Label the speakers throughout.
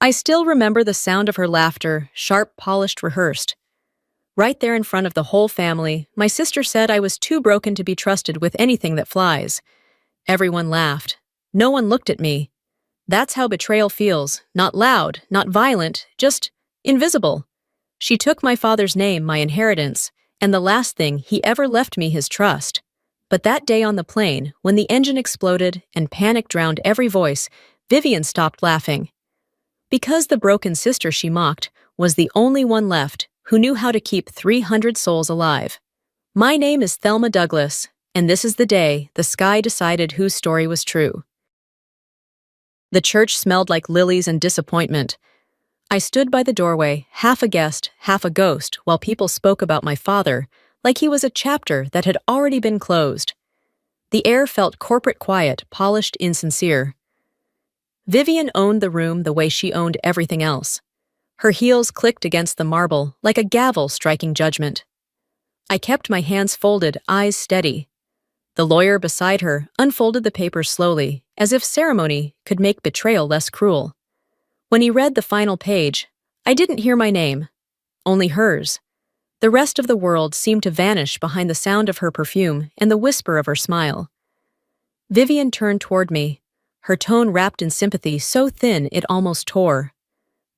Speaker 1: I still remember the sound of her laughter, sharp, polished, rehearsed. Right there in front of the whole family, my sister said I was too broken to be trusted with anything that flies. Everyone laughed. No one looked at me. That's how betrayal feels, not loud, not violent, just invisible. She took my father's name, my inheritance, and the last thing he ever left me his trust. But that day on the plane, when the engine exploded and panic drowned every voice, Vivian stopped laughing. Because the broken sister she mocked was the only one left who knew how to keep 300 souls alive. My name is Thelma Douglas, and this is the day the sky decided whose story was true. The church smelled like lilies and disappointment. I stood by the doorway, half a guest, half a ghost, while people spoke about my father, like he was a chapter that had already been closed. The air felt corporate quiet, polished, insincere. Vivian owned the room the way she owned everything else. Her heels clicked against the marble, like a gavel striking judgment. I kept my hands folded, eyes steady. The lawyer beside her unfolded the papers slowly, as if ceremony could make betrayal less cruel. When he read the final page, I didn't hear my name, only hers. The rest of the world seemed to vanish behind the sound of her perfume and the whisper of her smile. Vivian turned toward me, her tone wrapped in sympathy so thin it almost tore.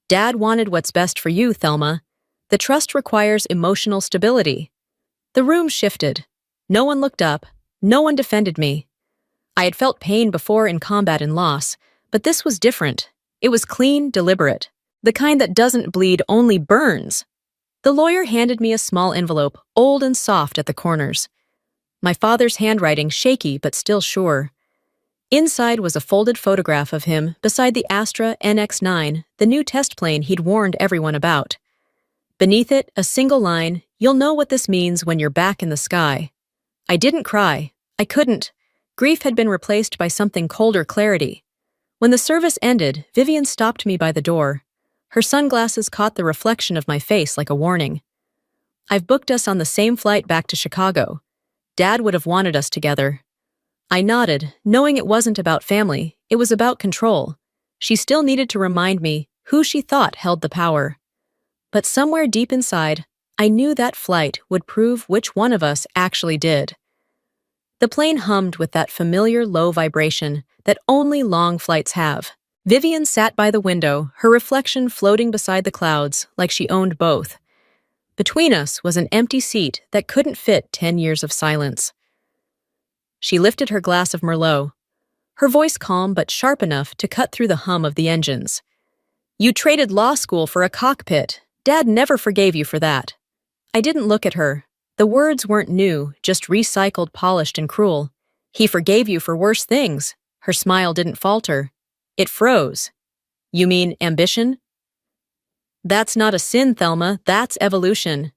Speaker 1: Dad wanted what's best for you, Thelma. The trust requires emotional stability. The room shifted. No one looked up. No one defended me. I had felt pain before in combat and loss, but this was different. It was clean, deliberate. The kind that doesn't bleed, only burns. The lawyer handed me a small envelope, old and soft at the corners. My father's handwriting shaky but still sure. Inside was a folded photograph of him beside the Astra NX-9, the new test plane he'd warned everyone about. Beneath it, a single line, "You'll know what this means when you're back in the sky." I didn't cry. I couldn't. Grief had been replaced by something colder clarity. When the service ended, Vivian stopped me by the door. Her sunglasses caught the reflection of my face like a warning. "I've booked us on the same flight back to Chicago. Dad would have wanted us together." I nodded, knowing it wasn't about family, it was about control. She still needed to remind me who she thought held the power. But somewhere deep inside, I knew that flight would prove which one of us actually did. The plane hummed with that familiar low vibration that only long flights have. Vivian sat by the window, her reflection floating beside the clouds like she owned both. Between us was an empty seat that couldn't fit 10 years of silence. She lifted her glass of Merlot, her voice calm but sharp enough to cut through the hum of the engines. "You traded law school for a cockpit. Dad never forgave you for that." I didn't look at her. The words weren't new, just recycled, polished, and cruel. "He forgave you for worse things." Her smile didn't falter. It froze. "You mean ambition?" "That's not a sin, Thelma. That's evolution."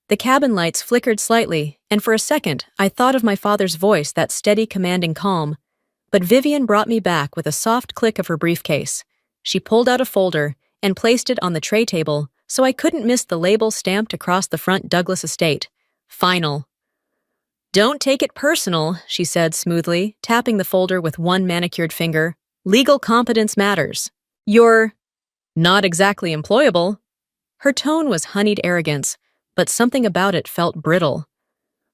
Speaker 1: The cabin lights flickered slightly, and for a second, I thought of my father's voice, that steady, commanding calm. But Vivian brought me back with a soft click of her briefcase. She pulled out a folder and placed it on the tray table, so I couldn't miss the label stamped across the front, Douglas Estate. Final. "Don't take it personal," she said smoothly, tapping the folder with one manicured finger. "Legal competence matters. You're not exactly employable." Her tone was honeyed arrogance, but something about it felt brittle.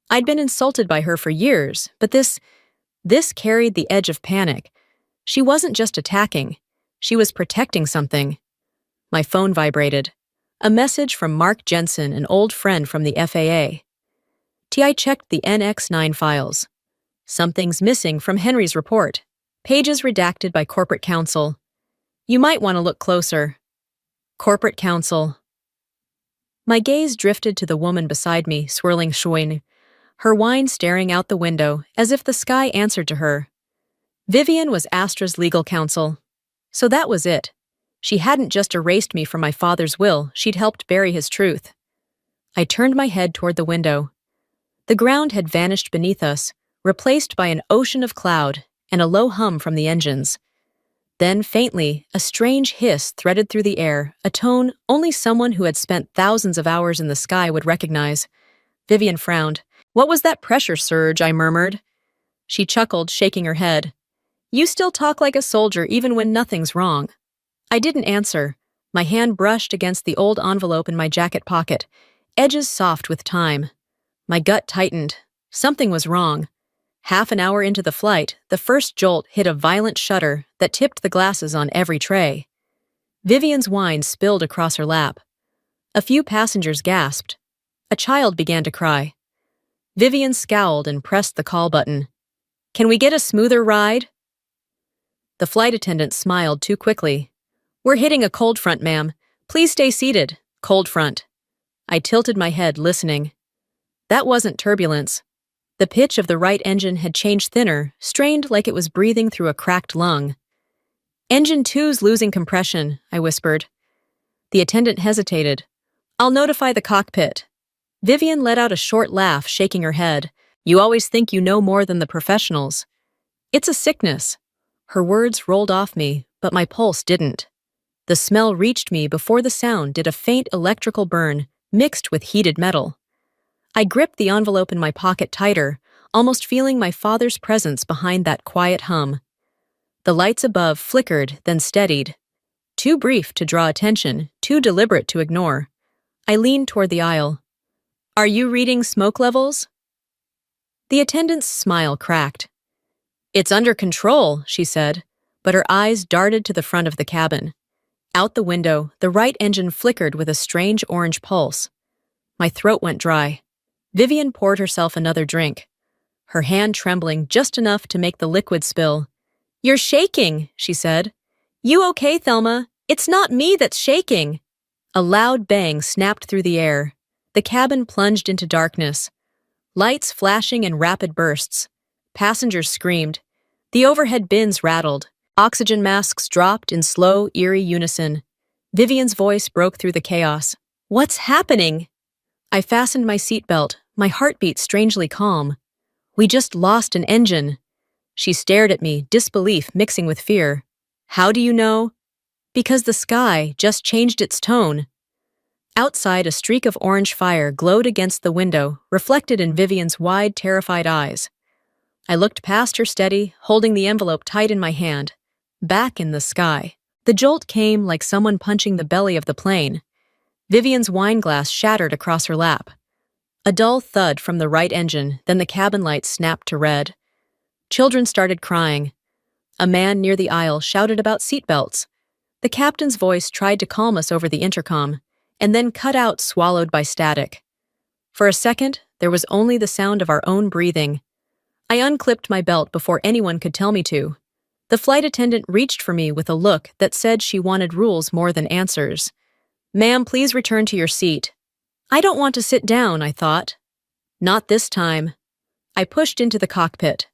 Speaker 1: I'd been insulted by her for years, but this carried the edge of panic. She wasn't just attacking. She was protecting something. My phone vibrated. A message from Mark Jensen, an old friend from the FAA. I checked the NX-9 files. "Something's missing from Henry's report. Pages redacted by corporate counsel. You might want to look closer." Corporate counsel. My gaze drifted to the woman beside me, swirling Shuin, her wine staring out the window as if the sky answered to her. Vivian was Astra's legal counsel. So that was it. She hadn't just erased me from my father's will, she'd helped bury his truth. I turned my head toward the window. The ground had vanished beneath us, replaced by an ocean of cloud and a low hum from the engines. Then, faintly, a strange hiss threaded through the air, a tone only someone who had spent thousands of hours in the sky would recognize. Vivian frowned. "What was that pressure surge?" I murmured. She chuckled, shaking her head. "You still talk like a soldier even when nothing's wrong." I didn't answer. My hand brushed against the old envelope in my jacket pocket, edges soft with time. My gut tightened. Something was wrong. Half an hour into the flight, the first jolt hit a violent shudder that tipped the glasses on every tray. Vivian's wine spilled across her lap. A few passengers gasped. A child began to cry. Vivian scowled and pressed the call button. "Can we get a smoother ride?" The flight attendant smiled too quickly. "We're hitting a cold front, ma'am. Please stay seated. Cold front." I tilted my head, listening. That wasn't turbulence. The pitch of the right engine had changed thinner, strained like it was breathing through a cracked lung. "Engine 2's losing compression," I whispered. The attendant hesitated. "I'll notify the cockpit." Vivian let out a short laugh, shaking her head. "You always think you know more than the professionals." "It's a sickness." Her words rolled off me, but my pulse didn't. The smell reached me before the sound did, a faint electrical burn, mixed with heated metal. I gripped the envelope in my pocket tighter, almost feeling my father's presence behind that quiet hum. The lights above flickered, then steadied. Too brief to draw attention, too deliberate to ignore. I leaned toward the aisle. "Are you reading smoke levels?" The attendant's smile cracked. "It's under control," she said, but her eyes darted to the front of the cabin. Out the window, the right engine flickered with a strange orange pulse. My throat went dry. Vivian poured herself another drink, her hand trembling just enough to make the liquid spill. "You're shaking," she said. "You okay, Thelma? It's not me that's shaking." A loud bang snapped through the air. The cabin plunged into darkness. Lights flashing in rapid bursts. Passengers screamed. The overhead bins rattled. Oxygen masks dropped in slow, eerie unison. Vivian's voice broke through the chaos. "What's happening?" I fastened my seatbelt, my heartbeat strangely calm. "We just lost an engine." She stared at me, disbelief mixing with fear. "How do you know?" "Because the sky just changed its tone." Outside, a streak of orange fire glowed against the window, reflected in Vivian's wide, terrified eyes. I looked past her steady, holding the envelope tight in my hand. Back in the sky. The jolt came like someone punching the belly of the plane. Vivian's wine glass shattered across her lap. A dull thud from the right engine, then the cabin lights snapped to red. Children started crying. A man near the aisle shouted about seatbelts. The captain's voice tried to calm us over the intercom, and then cut out, swallowed by static. For a second, there was only the sound of our own breathing. I unclipped my belt before anyone could tell me to. The flight attendant reached for me with a look that said she wanted rules more than answers. "Ma'am, please return to your seat." "I don't want to sit down," I thought. Not this time. I pushed into the cockpit.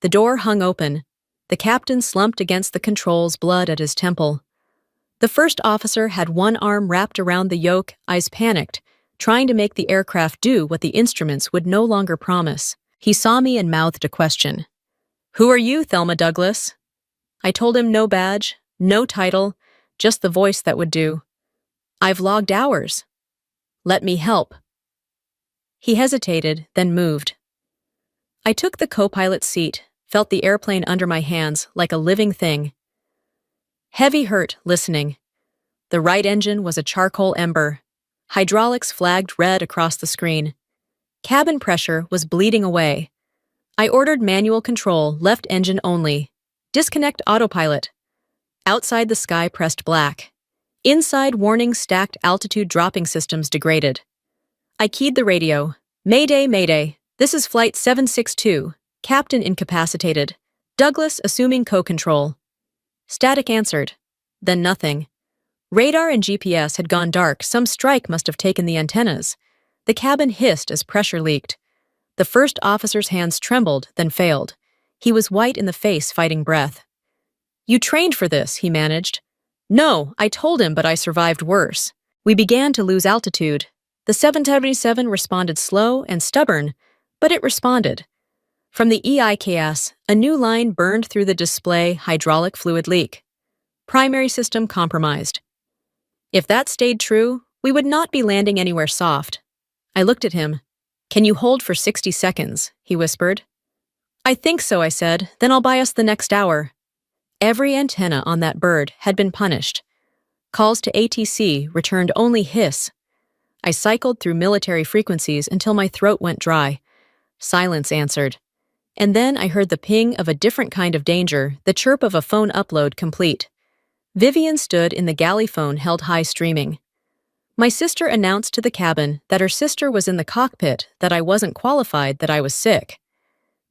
Speaker 1: The door hung open. The captain slumped against the controls, blood at his temple. The first officer had one arm wrapped around the yoke, eyes panicked, trying to make the aircraft do what the instruments would no longer promise. He saw me and mouthed a question. "Who are you, Thelma Douglas?" I told him no badge, no title, just the voice that would do. "I've logged hours." "Let me help." He hesitated, then moved. I took the co-pilot's seat, felt the airplane under my hands like a living thing. Heavy hurt, listening. The right engine was a charcoal ember. Hydraulics flagged red across the screen. Cabin pressure was bleeding away. I ordered manual control, left engine only. Disconnect autopilot. Outside, the sky pressed black. Inside, warning stacked altitude dropping systems degraded. I keyed the radio. "Mayday, Mayday. This is Flight 762. Captain incapacitated. Douglas assuming co-control." Static answered. Then nothing. Radar and GPS had gone dark. Some strike must have taken the antennas. The cabin hissed as pressure leaked. The first officer's hands trembled, then failed. He was white in the face, fighting breath. "You trained for this," he managed. "No, I told him, but I survived worse." We began to lose altitude. The 777 responded slow and stubborn, but it responded. From the EIKS, a new line burned through the display, hydraulic fluid leak. Primary system compromised. If that stayed true, we would not be landing anywhere soft. I looked at him. "Can you hold for 60 seconds?" he whispered. "I think so," I said. "Then I'll buy us the next hour." Every antenna on that bird had been punished. Calls to ATC returned only hiss. I cycled through military frequencies until my throat went dry. Silence answered. And then I heard the ping of a different kind of danger, the chirp of a phone upload complete. Vivian stood in the galley phone held high streaming. My sister announced to the cabin that her sister was in the cockpit, that I wasn't qualified, that I was sick.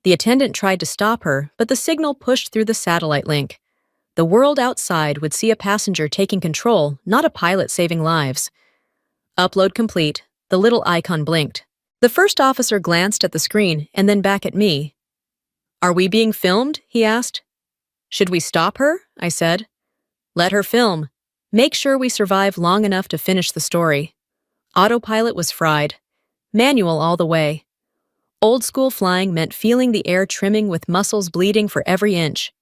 Speaker 1: The attendant tried to stop her, but the signal pushed through the satellite link. The world outside would see a passenger taking control, not a pilot saving lives. Upload complete, the little icon blinked. The first officer glanced at the screen and then back at me. "Are we being filmed?" he asked. "Should we stop her?" I said. "Let her film. Make sure we survive long enough to finish the story." Autopilot was fried. Manual all the way. Old school flying meant feeling the air trimming with muscles bleeding for every inch.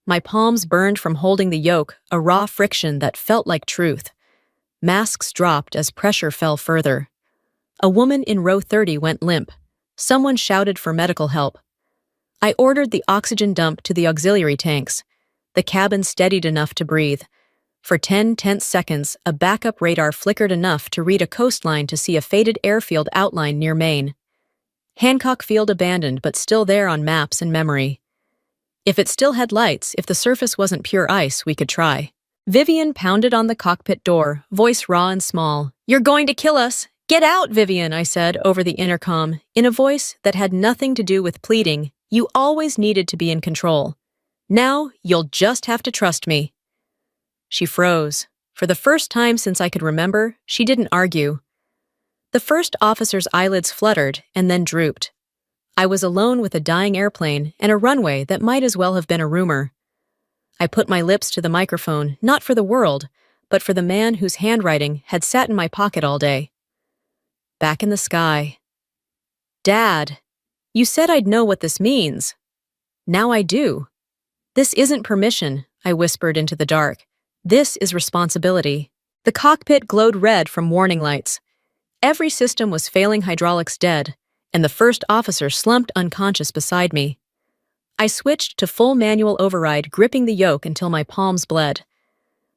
Speaker 1: My palms burned from holding the yoke, a raw friction that felt like truth. Masks dropped as pressure fell further. A woman in row 30 went limp. Someone shouted for medical help. I ordered the oxygen dump to the auxiliary tanks. The cabin steadied enough to breathe. For 10 tense seconds, a backup radar flickered enough to read a coastline to see a faded airfield outline near Maine. Hancock Field abandoned, but still there on maps and memory. If it still had lights, if the surface wasn't pure ice, we could try. Vivian pounded on the cockpit door, voice raw and small. "You're going to kill us! Get out, Vivian," I said over the intercom, in a voice that had nothing to do with pleading. You always needed to be in control. Now, you'll just have to trust me. She froze. For the first time since I could remember, she didn't argue. The first officer's eyelids fluttered and then drooped. I was alone with a dying airplane and a runway that might as well have been a rumor. I put my lips to the microphone, not for the world, but for the man whose handwriting had sat in my pocket all day. Back in the sky. "Dad, you said I'd know what this means. Now I do. This isn't permission," I whispered into the dark. "This is responsibility." The cockpit glowed red from warning lights. Every system was failing, hydraulics dead, and the first officer slumped unconscious beside me. I switched to full manual override, gripping the yoke until my palms bled.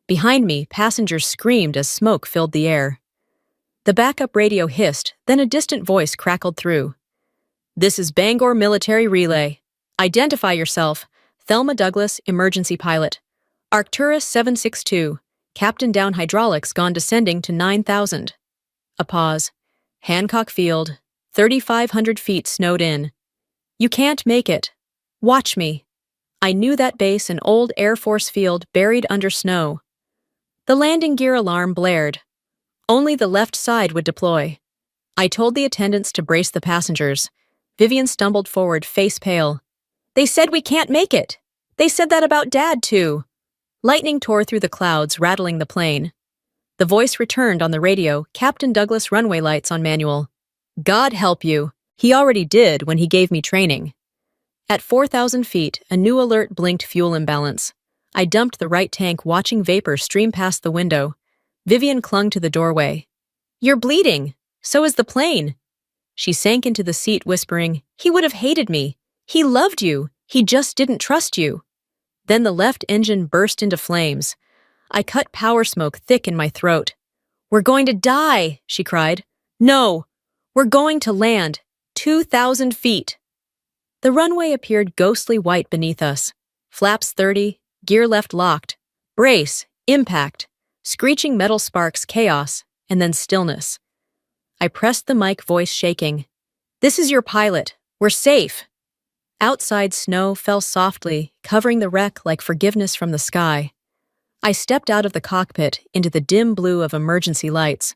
Speaker 1: Behind me, passengers screamed as smoke filled the air. The backup radio hissed, then a distant voice crackled through. "This is Bangor Military Relay. Identify yourself. Thelma Douglas, emergency pilot. Arcturus 762. Captain down, hydraulics gone descending to 9,000. A pause. Hancock Field. 3,500 feet snowed in. You can't make it. Watch me. I knew that base, an old Air Force field buried under snow. The landing gear alarm blared. Only the left side would deploy. I told the attendants to brace the passengers. Vivian stumbled forward, face pale. "They said we can't make it. They said that about Dad, too." Lightning tore through the clouds, rattling the plane. The voice returned on the radio, Captain Douglas runway lights on manual. "God help you. He already did when he gave me training." At 4,000 feet, a new alert blinked fuel imbalance. I dumped the right tank, watching vapor stream past the window. Vivian clung to the doorway. "You're bleeding. So is the plane." She sank into the seat, whispering, "He would have hated me. He loved you. He just didn't trust you." Then the left engine burst into flames. I cut power smoke thick in my throat. "We're going to die," she cried. "No, we're going to land. 2,000 feet. The runway appeared ghostly white beneath us. Flaps 30, gear left locked. Brace, impact, screeching metal sparks, chaos, and then stillness. I pressed the mic, voice shaking. "This is your pilot. We're safe." Outside, snow fell softly, covering the wreck like forgiveness from the sky. I stepped out of the cockpit into the dim blue of emergency lights.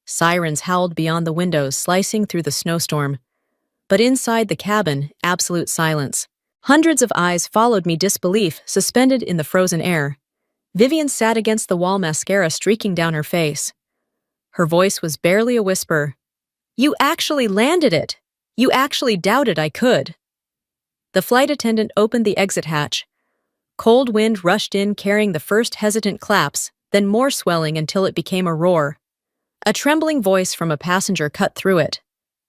Speaker 1: Sirens howled beyond the windows, slicing through the snowstorm. But inside the cabin, absolute silence. Hundreds of eyes followed me, disbelief suspended in the frozen air. Vivian sat against the wall, mascara streaking down her face. Her voice was barely a whisper. "You actually landed it. You actually doubted I could." The flight attendant opened the exit hatch. Cold wind rushed in, carrying the first hesitant claps, then more swelling until it became a roar. A trembling voice from a passenger cut through it.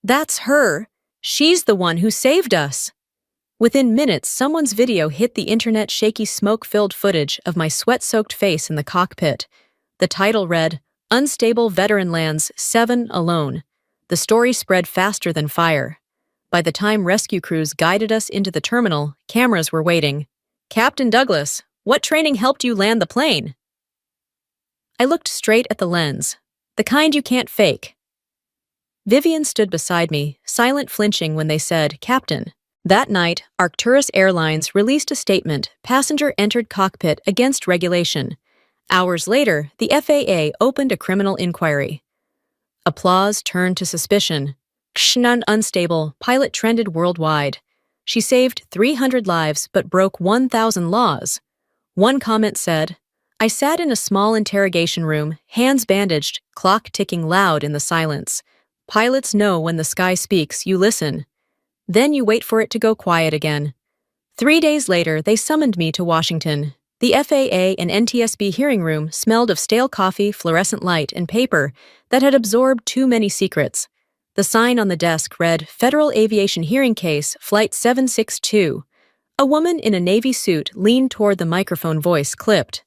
Speaker 1: "That's her. She's the one who saved us." Within minutes, someone's video hit the internet, shaky, smoke-filled footage of my sweat-soaked face in the cockpit. The title read, Unstable Veteran Lands 7 Alone. The story spread faster than fire. By the time rescue crews guided us into the terminal, cameras were waiting. Captain Douglas, what training helped you land the plane? I looked straight at the lens. The kind you can't fake. Vivian stood beside me, silent flinching when they said, Captain. That night, Arcturus Airlines released a statement, passenger entered cockpit against regulation. Hours later, the FAA opened a criminal inquiry. Applause turned to suspicion. Xnan unstable, pilot trended worldwide. She saved 300 lives but broke 1,000 laws. One comment said, I sat in a small interrogation room, hands bandaged, clock ticking loud in the silence. Pilots know when the sky speaks, you listen. Then you wait for it to go quiet again. 3 days later, they summoned me to Washington. The FAA and NTSB hearing room smelled of stale coffee, fluorescent light, and paper that had absorbed too many secrets. The sign on the desk read, Federal Aviation Hearing Case, Flight 762. A woman in a Navy suit leaned toward the microphone, voice clipped.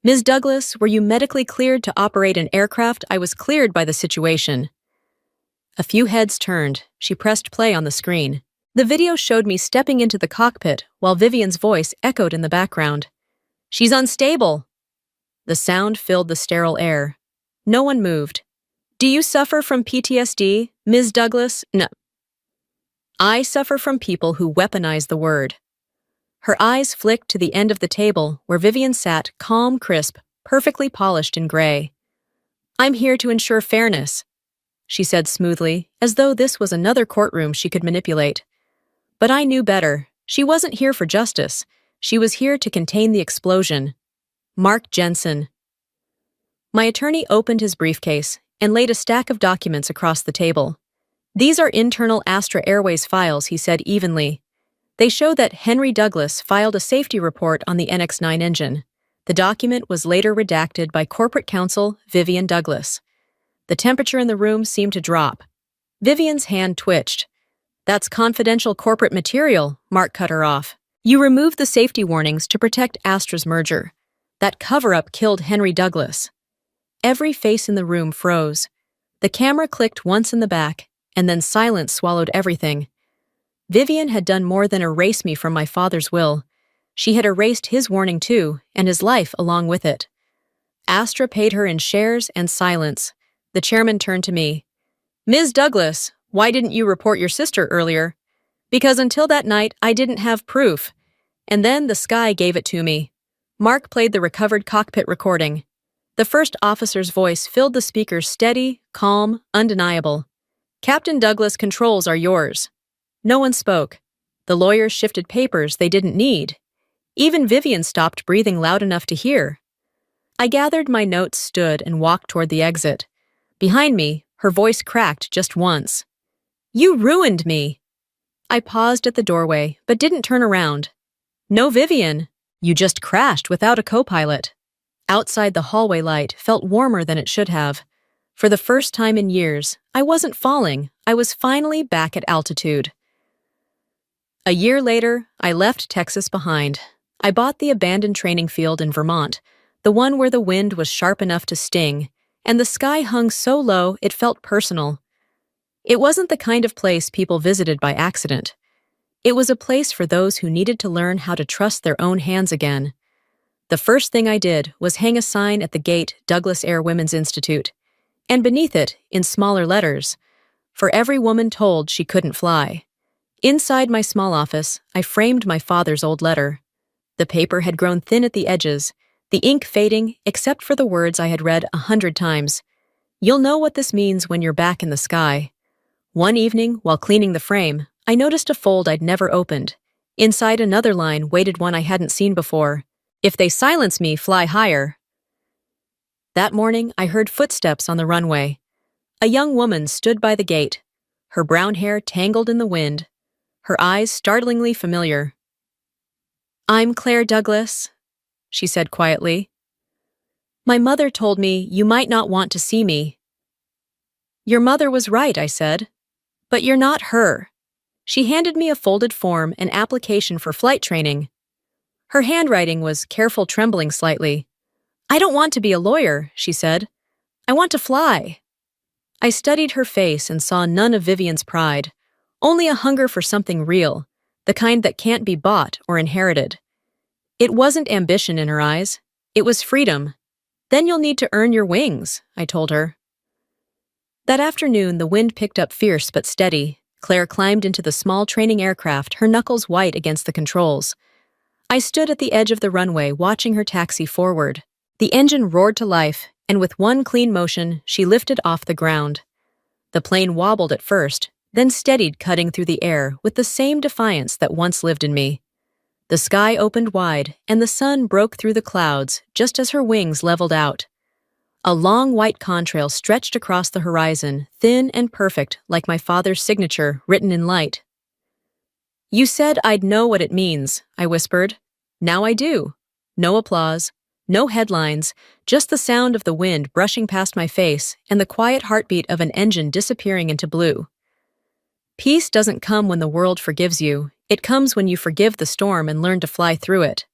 Speaker 1: Ms. Douglas, were you medically cleared to operate an aircraft? I was cleared by the situation. A few heads turned. She pressed play on the screen. The video showed me stepping into the cockpit while Vivian's voice echoed in the background. She's unstable. The sound filled the sterile air. No one moved. Do you suffer from PTSD, Ms. Douglas? No. I suffer from people who weaponize the word. Her eyes flicked to the end of the table where Vivian sat, calm, crisp, perfectly polished in gray. I'm here to ensure fairness, she said smoothly, as though this was another courtroom she could manipulate. But I knew better. She wasn't here for justice. She was here to contain the explosion. Mark Jensen. My attorney opened his briefcase and laid a stack of documents across the table. These are internal Astra Airways files, he said evenly. They show that Henry Douglas filed a safety report on the NX-9 engine. The document was later redacted by corporate counsel Vivian Douglas. The temperature in the room seemed to drop. Vivian's hand twitched. That's confidential corporate material, Mark cut her off. You removed the safety warnings to protect Astra's merger. That cover-up killed Henry Douglas. Every face in the room froze. The camera clicked once in the back, and then silence swallowed everything. Vivian had done more than erase me from my father's will. She had erased his warning too, and his life along with it. Astra paid her in shares and silence. The chairman turned to me. Ms. Douglas, why didn't you report your sister earlier? Because until that night, I didn't have proof. And then the sky gave it to me. Mark played the recovered cockpit recording. The first officer's voice filled the speaker, steady, calm, undeniable. Captain Douglas, controls are yours. No one spoke. The lawyers shifted papers they didn't need. Even Vivian stopped breathing loud enough to hear. I gathered my notes, stood, and walked toward the exit. Behind me, her voice cracked just once. You ruined me. I paused at the doorway, but didn't turn around. No, Vivian. You just crashed without a co-pilot. Outside, the hallway light felt warmer than it should have. For the first time in years, I wasn't falling. I was finally back at altitude. A year later, I left Texas behind. I bought the abandoned training field in Vermont, the one where the wind was sharp enough to sting, and the sky hung so low it felt personal. It wasn't the kind of place people visited by accident. It was a place for those who needed to learn how to trust their own hands again. The first thing I did was hang a sign at the gate, Douglas Air Women's Institute, and beneath it, in smaller letters, for every woman told she couldn't fly. Inside my small office, I framed my father's old letter. The paper had grown thin at the edges, the ink fading except for the words I had read 100 times. You'll know what this means when you're back in the sky. One evening, while cleaning the frame, I noticed a fold I'd never opened. Inside another line waited one I hadn't seen before. If they silence me, fly higher. That morning, I heard footsteps on the runway. A young woman stood by the gate, her brown hair tangled in the wind, her eyes startlingly familiar. I'm Claire Douglas, she said quietly. My mother told me you might not want to see me. Your mother was right, I said. But you're not her. She handed me a folded form, an application for flight training. Her handwriting was careful, trembling slightly. I don't want to be a lawyer, she said. I want to fly. I studied her face and saw none of Vivian's pride, only a hunger for something real, the kind that can't be bought or inherited. It wasn't ambition in her eyes. It was freedom. Then you'll need to earn your wings, I told her. That afternoon, the wind picked up fierce but steady. Claire climbed into the small training aircraft, her knuckles white against the controls. I stood at the edge of the runway, watching her taxi forward. The engine roared to life, and with one clean motion, she lifted off the ground. The plane wobbled at first, then steadied, cutting through the air with the same defiance that once lived in me. The sky opened wide, and the sun broke through the clouds just as her wings leveled out. A long white contrail stretched across the horizon, thin and perfect like my father's signature written in light. You said I'd know what it means, I whispered. Now I do. No applause, no headlines, just the sound of the wind brushing past my face and the quiet heartbeat of an engine disappearing into blue. Peace doesn't come when the world forgives you. It comes when you forgive the storm and learn to fly through it.